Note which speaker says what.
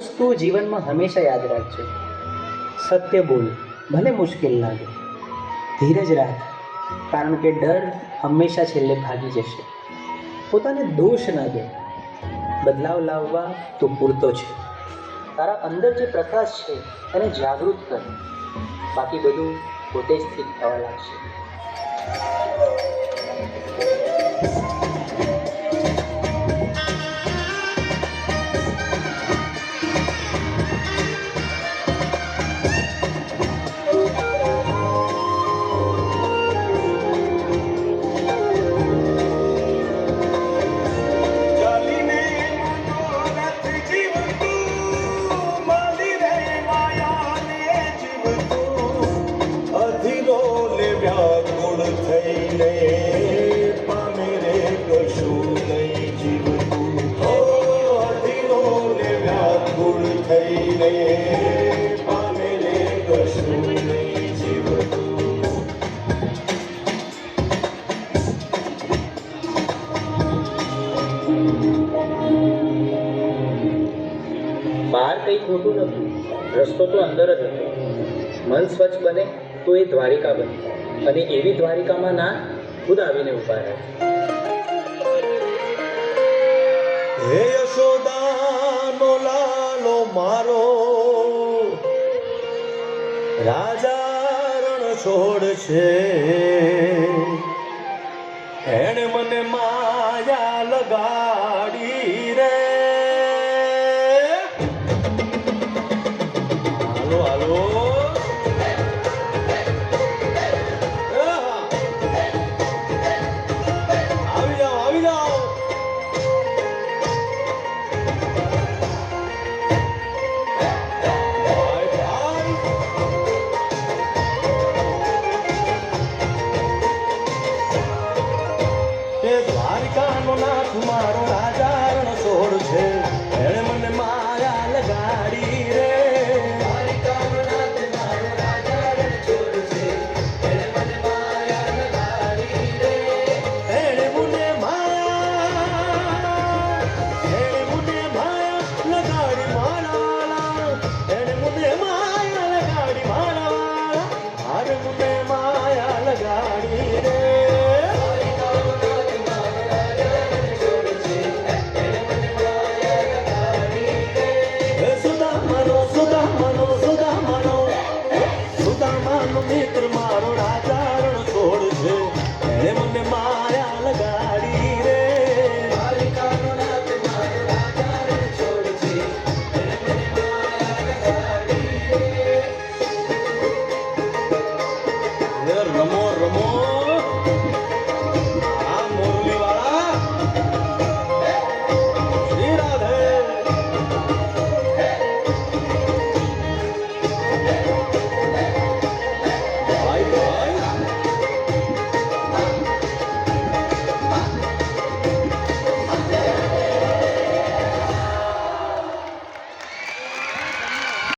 Speaker 1: વસ્તુ જીવનમાં હંમેશા યાદ રાખજો. સત્ય બોલ, ભલે મુશ્કેલ લાગે. ધીરજ રાખ, કારણ કે ડર હંમેશા છેલ્લે ભાગી જશે. પોતાને દોષ ન દે, બદલાવ લાવવા તો પૂરતો છે. તારા અંદર જે પ્રકાશ છે એને જાગૃત કર, બાકી બધું પોતે જ ઠીક થવા લાગશે.
Speaker 2: બહાર કંઈ ખોટું નથી, રસ્તો તો અંદર જ હતો. મન સ્વચ્છ બને તો એ દ્વારિકા બને, અને એવી દ્વારિકામાં ના ખુદ આવીને ઊભા રહે.
Speaker 3: હે યશોદાનો લાલો મારો, રાજા રણ છોડ છે. એણે મને માયા લગા